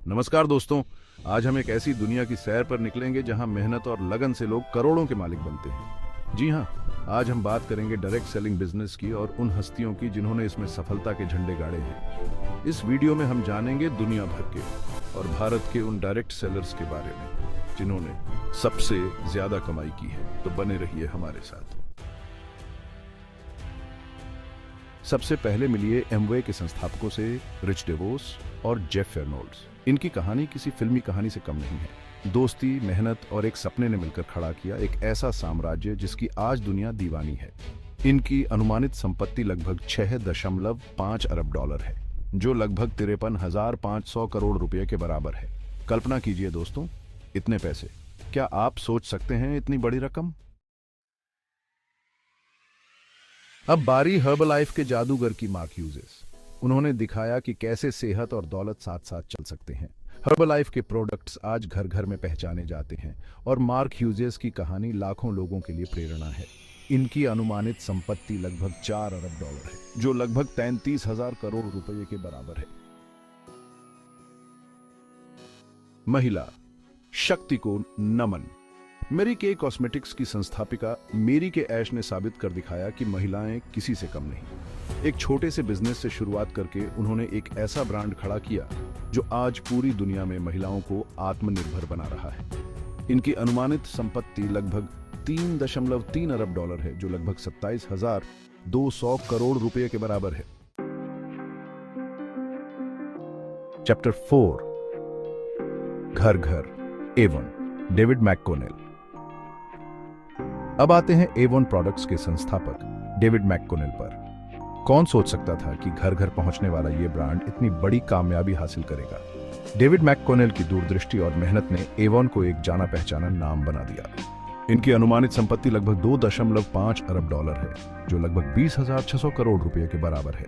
नमस्कार दोस्तों, आज हम एक ऐसी दुनिया की सैर पर निकलेंगे जहां मेहनत और लगन से लोग करोड़ों के मालिक बनते हैं। जी हां, आज हम बात करेंगे डायरेक्ट सेलिंग बिजनेस की और उन हस्तियों की जिन्होंने इसमें सफलता के झंडे गाड़े हैं। इस वीडियो में हम जानेंगे दुनिया भर के और भारत के उन डायरेक्ट सेलर्स के बारे में जिन्होंने सबसे ज्यादा कमाई की है। तो बने रहिए हमारे साथ। सबसे पहले मिलिए एमवे के संस्थापकों से, रिच डेवोस और जेफ रेनॉल्ड्स। इनकी कहानी किसी फिल्मी कहानी से कम नहीं है। दोस्ती, मेहनत और एक सपने ने मिलकर खड़ा किया एक ऐसा साम्राज्य जिसकी आज दुनिया दीवानी है। इनकी अनुमानित संपत्ति लगभग 6.5 अरब डॉलर है, जो लगभग 53,500 करोड़ रुपए के बराबर है। कल्पना कीजिए दोस्तों, इतने पैसे। क्या आप सोच सकते हैं इतनी बड़ी रकम? अब बारी हर्बलाइफ के जादूगर की मार्क ह्यूजेस। उन्होंने दिखाया कि कैसे सेहत और दौलत साथ साथ चल सकते हैं। हर्बलाइफ के प्रोडक्ट्स आज घर घर में पहचाने जाते हैं और मार्क ह्यूजेस की कहानी लाखों लोगों के लिए प्रेरणा है। इनकी अनुमानित संपत्ति लगभग 4 अरब डॉलर है, जो लगभग 33,000 करोड़ रुपए के बराबर है। महिला शक्ति को नमन। मेरी के कॉस्मेटिक्स की संस्थापिका मेरी के ऐश ने साबित कर दिखाया कि महिलाएं किसी से कम नहीं। एक छोटे से बिजनेस से शुरुआत करके उन्होंने एक ऐसा ब्रांड खड़ा किया जो आज पूरी दुनिया में महिलाओं को आत्मनिर्भर बना रहा है। इनकी अनुमानित संपत्ति लगभग 3.3 अरब डॉलर है, जो लगभग 27,200 करोड़ रुपए के बराबर है। चैप्टर 4, घर घर एवं डेविड मैककोनेल। अब आते हैं एवोन प्रोडक्ट्स के संस्थापक डेविड मैककोनेल पर। कौन सोच सकता था कि घर घर पहुंचने वाला यह ब्रांड इतनी बड़ी कामयाबी हासिल करेगा। डेविड मैककोनेल की दूरदृष्टि और मेहनत ने एवोन को एक जाना पहचाना नाम बना दिया। इनकी अनुमानित संपत्ति लगभग 2.5 अरब डॉलर है, जो लगभग 20,600 करोड़ रुपए के बराबर है।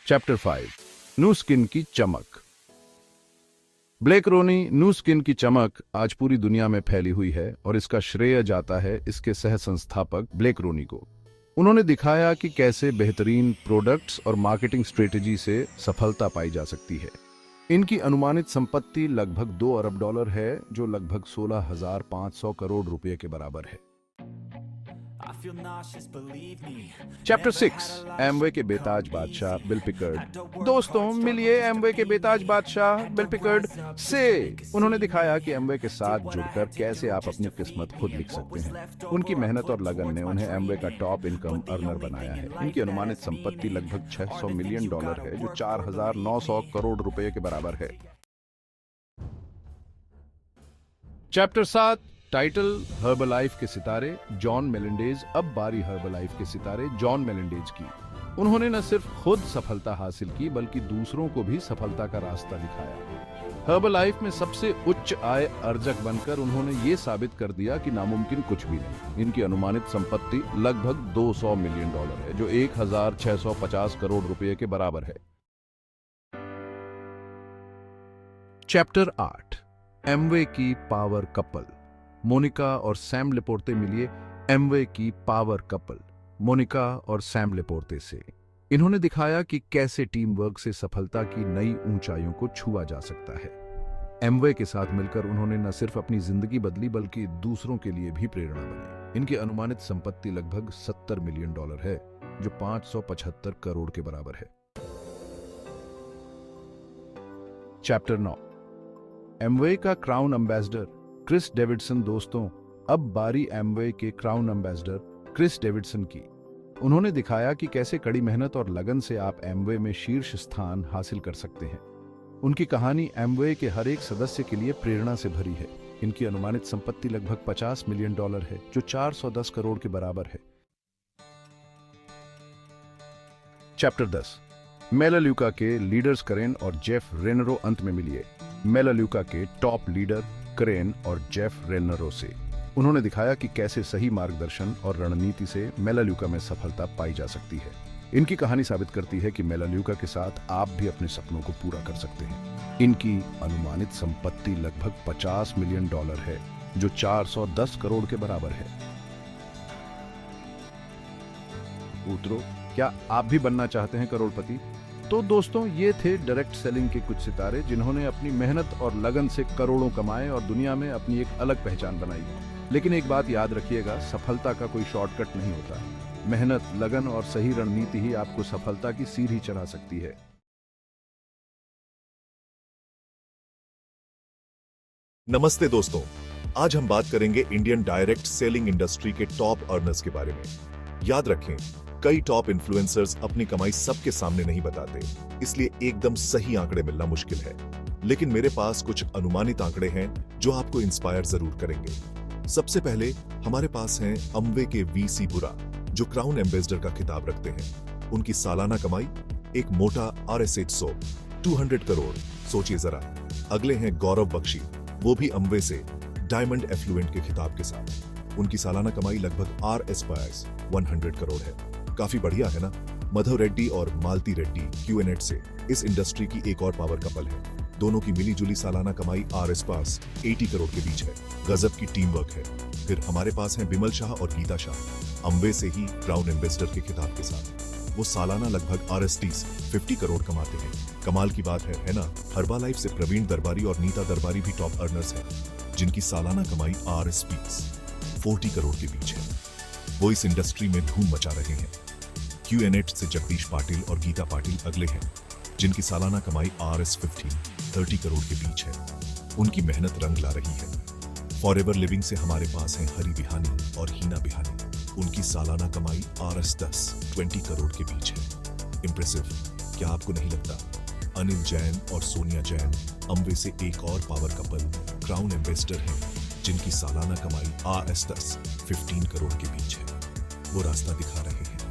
चैप्टर 5, न्यू स्किन की चमक। ब्लेक रोनी न्यू स्किन की चमक आज पूरी दुनिया में फैली हुई है और इसका श्रेय जाता है इसके सह संस्थापक ब्लेक रोनी को। उन्होंने दिखाया कि कैसे बेहतरीन प्रोडक्ट्स और मार्केटिंग स्ट्रेटेजी से सफलता पाई जा सकती है। इनकी अनुमानित संपत्ति लगभग 2 अरब डॉलर है, जो लगभग 16,500 करोड़ रुपए के बराबर है। चैप्टर 6, एमवे के बेताज बादशाह बिल पिकर्ड। दोस्तों, मिलिए एमवे के बेताज बादशाह बिल पिकर्ड से। उन्होंने दिखाया कि एमवे के साथ जुड़कर कैसे आप अपनी किस्मत खुद लिख सकते हैं। उनकी मेहनत और लगन ने उन्हें एमवे का टॉप इनकम अर्नर बनाया है। इनकी अनुमानित संपत्ति लगभग 600 मिलियन डॉलर है, जो 4,900 करोड़ रुपए के बराबर है। चैप्टर 7, टाइटल हर्बलाइफ के सितारे जॉन मेलिंडेज। अब बारी हर्बलाइफ के सितारे जॉन मेलिंडेज की। उन्होंने न सिर्फ खुद सफलता हासिल की, बल्कि दूसरों को भी सफलता का रास्ता दिखाया। हर्बलाइफ में सबसे उच्च आय अर्जक बनकर उन्होंने ये साबित कर दिया कि नामुमकिन कुछ भी नहीं। इनकी अनुमानित संपत्ति लगभग 200 मिलियन डॉलर है, जो 1,650 करोड़ रुपए के बराबर है। चैप्टर 8, एमवे की पावर कपल। मोनिका और सैम लेपोर्ते मिलिए एमवे की पावर कपल, मोनिका और सैम लेपोर्ते से। इन्होंने दिखाया कि कैसे टीम वर्क से सफलता की नई ऊंचाइयों को छुआ जा सकता है। एमवे के साथ मिलकर उन्होंने न सिर्फ अपनी जिंदगी बदली, बल्कि दूसरों के लिए भी प्रेरणा बनी। इनकी अनुमानित संपत्ति लगभग 70 मिलियन डॉलर है, जो 575 करोड़ के बराबर है। चैप्टर 9, एमवे का क्राउन एम्बेसडर क्रिस डेविडसन। दोस्तों, अब बारी एमवे के क्राउन एम्बेसडर क्रिस डेविडसन की। उन्होंने दिखाया कि कैसे कड़ी मेहनत और लगन से आप एमवे में शीर्ष स्थान हासिल कर सकते हैं। उनकी कहानी एमवे के हर एक सदस्य के लिए प्रेरणा से भरी है। इनकी अनुमानित संपत्ति लगभग 50 मिलियन डॉलर है, जो 410 करोड़ के बराबर है। चैप्टर 10, मेलाल्यूका के लीडर्स करेन और जेफ रेनरो। अंत में मिलिए मेलाल्यूका के टॉप लीडर करेन और जेफ रेनरो से। उन्होंने दिखाया कि कैसे सही मार्गदर्शन और रणनीति से मेलाल्यूका में सफलता पाई जा सकती है। इनकी कहानी साबित करती है कि मेलाल्यूका के साथ आप भी अपने सपनों को पूरा कर सकते हैं। इनकी अनुमानित संपत्ति लगभग 50 मिलियन डॉलर है, जो 410 करोड़ के बराबर है। पुत्रों, क्या आप भी बनना चाहते हैं करोड़पति? तो दोस्तों, ये थे डायरेक्ट सेलिंग के कुछ सितारे जिन्होंने अपनी मेहनत और लगन से करोड़ों कमाए और दुनिया में अपनी एक अलग पहचान बनाई। लेकिन एक बात याद रखिएगा, सफलता का कोई शॉर्टकट नहीं होता। मेहनत, लगन और सही रणनीति ही आपको सफलता की सीढ़ी चढ़ा सकती है। नमस्ते दोस्तों, आज हम बात करेंगे इंडियन डायरेक्ट सेलिंग इंडस्ट्री के टॉप अर्नर्स के बारे में। याद रखें, कई टॉप इन्फ्लुएंसर्स अपनी कमाई सबके सामने नहीं बताते, इसलिए एकदम सही आंकड़े मिलना मुश्किल है। लेकिन मेरे पास कुछ अनुमानित आंकड़े हैं जो आपको इंस्पायर जरूर करेंगे। सबसे पहले हमारे पास हैं अमवे के वीसी बुरा, जो क्राउन एम्बेसडर का खिताब रखते हैं। उनकी सालाना कमाई एक मोटा RS800 200 करोड़। सोचिए जरा। अगले हैं गौरव बख्शी, वो भी अमवे से, डायमंड एफ्लुएंट के खिताब के साथ। उनकी सालाना कमाई लगभग RS 100 करोड़ है। काफी बढ़िया है ना। मधव रेड्डी और मालती रेड्डी QNet से, इस इंडस्ट्री की एक और पावर कपल है। दोनों की मिलीजुली सालाना कमाई RS 80 करोड़ के बीच है। गजब की टीम वर्क है। फिर हमारे पास हैं बिमल शाह और गीता शाह, अमवे से ही क्राउन एम्बेसडर के खिताब के साथ। वो सालाना लगभग RS 50 करोड़ कमाते हैं। कमाल की बात है ना। हर्बालाइफ से प्रवीण दरबारी और नीता दरबारी भी टॉप अर्नर्स हैं, जिनकी सालाना कमाई RS 40 करोड़ के बीच है। वो इस इंडस्ट्री में धूम मचा रहे हैं। QNet से जगदीश पाटिल और गीता पाटिल अगले हैं, जिनकी सालाना कमाई RS 30 करोड़ के बीच है। उनकी मेहनत रंग ला रही है। फॉरएवर लिविंग से हमारे पास हैं हरी बिहानी और हीना बिहानी। उनकी सालाना कमाई RS 20 करोड़ के बीच है। इम्प्रेसिव, क्या आपको नहीं लगता? अनिल जैन और सोनिया जैन अमवे से एक और पावर कपल क्राउन एम्बेसडर हैं, जिनकी सालाना कमाई RS 15 करोड़ के बीच है। वो रास्ता दिखा रहे हैं।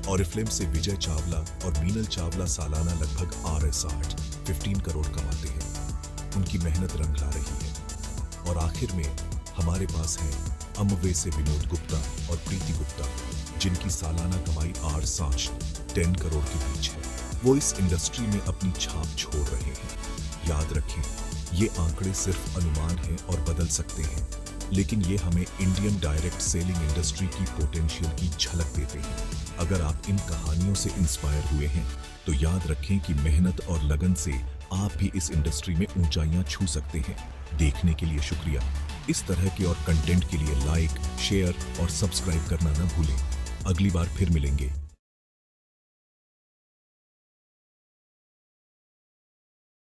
ऑरिफ्लेम से विजय चावला और मीनल चावला सालाना लगभग RS 15 करोड़ कमाते हैं। उनकी मेहनत रंग ला रही है। और आखिर में हमारे पास है अमवे से विनोद गुप्ता और प्रीति गुप्ता, जिनकी सालाना कमाई RS 10 करोड़ के बीच है। वो इस इंडस्ट्री में अपनी छाप छोड़ रहे हैं। याद रखें, ये आंकड़े सिर्फ अनुमान हैं और बदल सकते हैं, लेकिन ये हमें इंडियन डायरेक्ट सेलिंग इंडस्ट्री की पोटेंशियल की झलक देते हैं। अगर आप इन कहानियों से इंस्पायर हुए हैं, तो याद रखें कि मेहनत और लगन से आप भी इस इंडस्ट्री में ऊंचाइयां छू सकते हैं। देखने के लिए शुक्रिया। इस तरह के और कंटेंट के लिए लाइक, शेयर और सब्सक्राइब करना न भूलें। अगली बार फिर मिलेंगे।